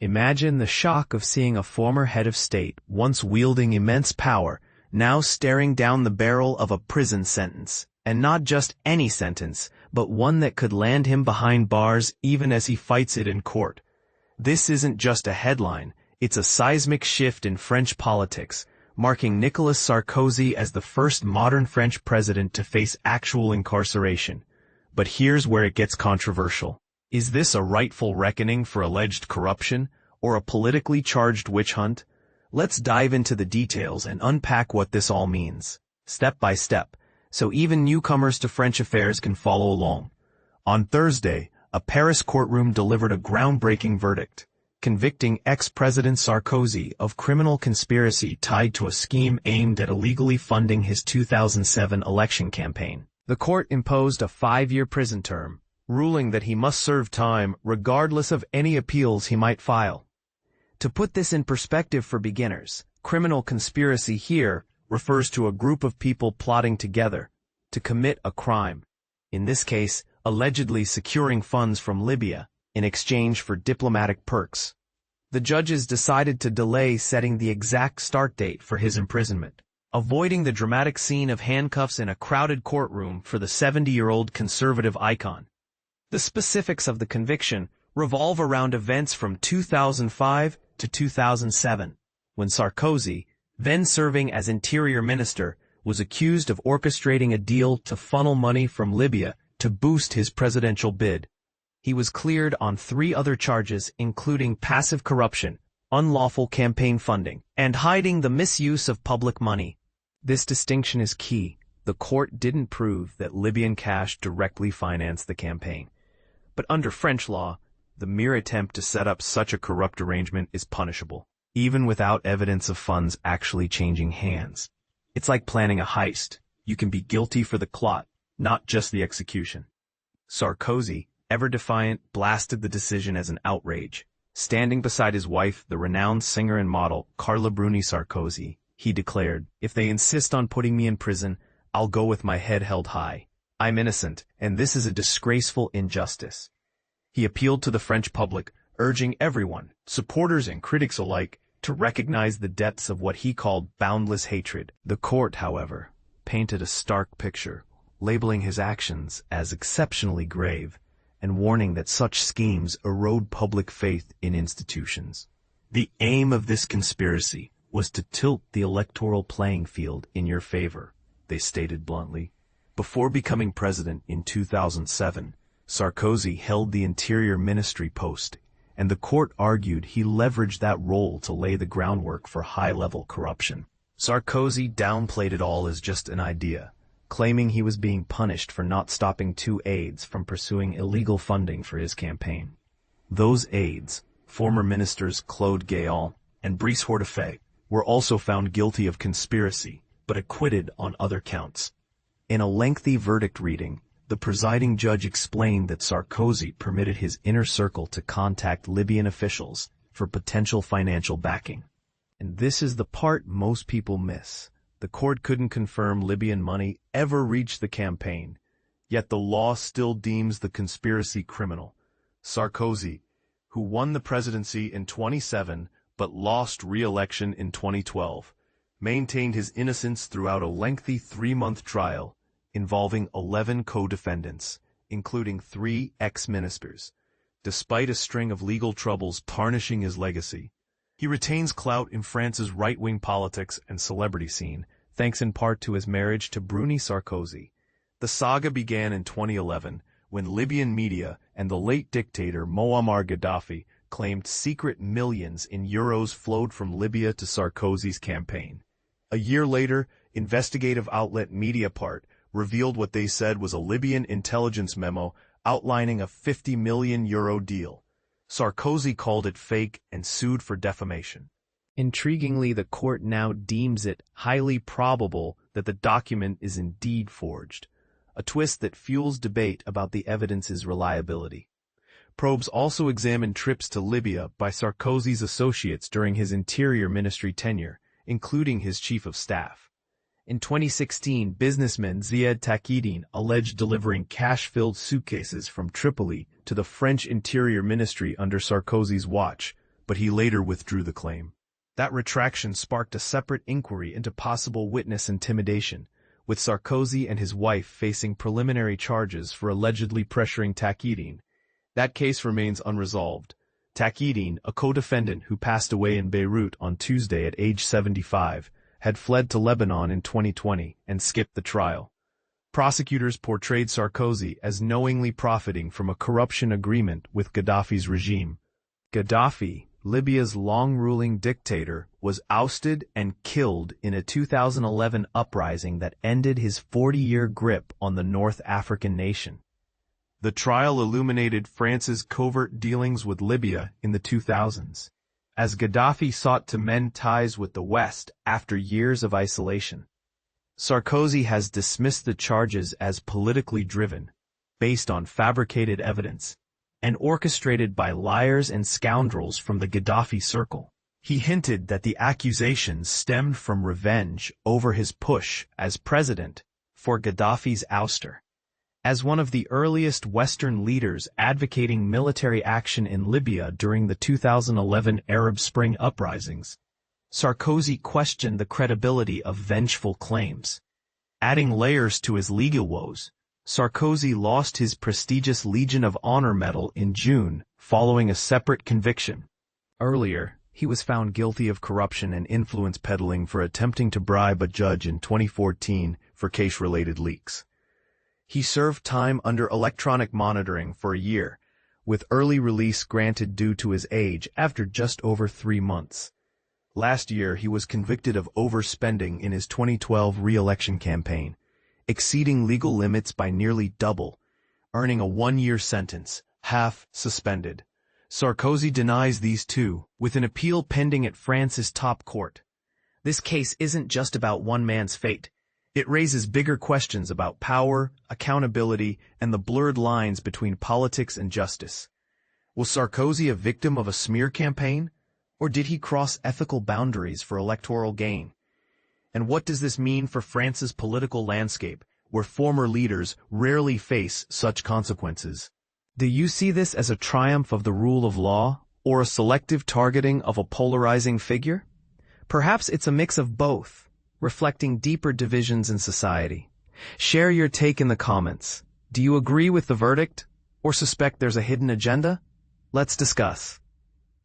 Imagine the shock of seeing a former head of state, once wielding immense power, now staring down the barrel of a prison sentence. And not just any sentence, but one that could land him behind bars even as he fights it in court. This isn't just a headline, it's a seismic shift in French politics, marking Nicolas Sarkozy as the first modern French president to face actual incarceration. But here's where it gets controversial. Is this a rightful reckoning for alleged corruption, or a politically charged witch hunt? Let's dive into the details and unpack what this all means, step by step, so even newcomers to French affairs can follow along. On Thursday, a Paris courtroom delivered a groundbreaking verdict, convicting ex-President Sarkozy of criminal conspiracy tied to a scheme aimed at illegally funding his 2007 election campaign. The court imposed a 5-year prison term, ruling that he must serve time regardless of any appeals he might file. To put this in perspective for beginners, criminal conspiracy here refers to a group of people plotting together to commit a crime, in this case, allegedly securing funds from Libya in exchange for diplomatic perks. The judges decided to delay setting the exact start date for his imprisonment, avoiding the dramatic scene of handcuffs in a crowded courtroom for the 70-year-old conservative icon. The specifics of the conviction revolve around events from 2005 to 2007, when Sarkozy, then serving as Interior Minister, was accused of orchestrating a deal to funnel money from Libya to boost his presidential bid. He was cleared on 3 other charges including passive corruption, unlawful campaign funding, and hiding the misuse of public money. This distinction is key. The court didn't prove that Libyan cash directly financed the campaign. But under French law, the mere attempt to set up such a corrupt arrangement is punishable, even without evidence of funds actually changing hands. It's like planning a heist. You can be guilty for the plot, not just the execution. Sarkozy, ever defiant, blasted the decision as an outrage. Standing beside his wife, the renowned singer and model, Carla Bruni Sarkozy, he declared, "If they insist on putting me in prison, I'll go with my head held high. I'm innocent, and this is a disgraceful injustice." He appealed to the French public, urging everyone, supporters and critics alike, to recognize the depths of what he called boundless hatred. The court, however, painted a stark picture, labeling his actions as exceptionally grave, and warning that such schemes erode public faith in institutions. The aim of this conspiracy was to tilt the electoral playing field in your favor, they stated bluntly. Before becoming president in 2007, Sarkozy held the Interior Ministry post, and the court argued he leveraged that role to lay the groundwork for high-level corruption. Sarkozy downplayed it all as just an idea, claiming he was being punished for not stopping 2 aides from pursuing illegal funding for his campaign. Those aides, former ministers Claude Guéant and Brice Hortefeux, were also found guilty of conspiracy, but acquitted on other counts. In a lengthy verdict reading, the presiding judge explained that Sarkozy permitted his inner circle to contact Libyan officials for potential financial backing. And this is the part most people miss. The court couldn't confirm Libyan money ever reached the campaign, yet the law still deems the conspiracy criminal. Sarkozy, who won the presidency in 2007 but lost re-election in 2012, maintained his innocence throughout a lengthy 3-month trial involving 11 co-defendants, including 3 ex-ministers. Despite a string of legal troubles tarnishing his legacy, he retains clout in France's right-wing politics and celebrity scene, thanks in part to his marriage to Bruni Sarkozy. The saga began in 2011, when Libyan media and the late dictator Muammar Gaddafi claimed secret millions in euros flowed from Libya to Sarkozy's campaign. A year later, investigative outlet Mediapart revealed what they said was a Libyan intelligence memo outlining a €50 million deal. Sarkozy called it fake and sued for defamation. Intriguingly, the court now deems it highly probable that the document is indeed forged, a twist that fuels debate about the evidence's reliability. Probes also examined trips to Libya by Sarkozy's associates during his Interior Ministry tenure, including his chief of staff. In 2016, businessman Ziad Taqiyuddin alleged delivering cash-filled suitcases from Tripoli to the French Interior Ministry under Sarkozy's watch, but he later withdrew the claim. That retraction sparked a separate inquiry into possible witness intimidation, with Sarkozy and his wife facing preliminary charges for allegedly pressuring Takieddine. That case remains unresolved. Takieddine, a co-defendant who passed away in Beirut on Tuesday at age 75, had fled to Lebanon in 2020 and skipped the trial. Prosecutors portrayed Sarkozy as knowingly profiting from a corruption agreement with Gaddafi's regime. Gaddafi, Libya's long-ruling dictator, was ousted and killed in a 2011 uprising that ended his 40-year grip on the North African nation. The trial illuminated France's covert dealings with Libya in the 2000s, as Gaddafi sought to mend ties with the West after years of isolation. Sarkozy has dismissed the charges as politically driven, based on fabricated evidence, and orchestrated by liars and scoundrels from the Gaddafi circle. He hinted that the accusations stemmed from revenge over his push as president for Gaddafi's ouster. As one of the earliest Western leaders advocating military action in Libya during the 2011 Arab Spring uprisings, Sarkozy questioned the credibility of vengeful claims. Adding layers to his legal woes, Sarkozy lost his prestigious Legion of Honor medal in June following a separate conviction. Earlier, he was found guilty of corruption and influence peddling for attempting to bribe a judge in 2014 for case-related leaks. He served time under electronic monitoring for a year, with early release granted due to his age after just over 3 months. Last year, he was convicted of overspending in his 2012 re-election campaign, exceeding legal limits by nearly double, earning a 1-year sentence, half suspended. Sarkozy denies these too, with an appeal pending at France's top court. This case isn't just about one man's fate. It raises bigger questions about power, accountability, and the blurred lines between politics and justice. Was Sarkozy a victim of a smear campaign, or did he cross ethical boundaries for electoral gain? And what does this mean for France's political landscape, where former leaders rarely face such consequences? Do you see this as a triumph of the rule of law, or a selective targeting of a polarizing figure? Perhaps it's a mix of both, reflecting deeper divisions in society. Share your take in the comments. Do you agree with the verdict, or suspect there's a hidden agenda? Let's discuss.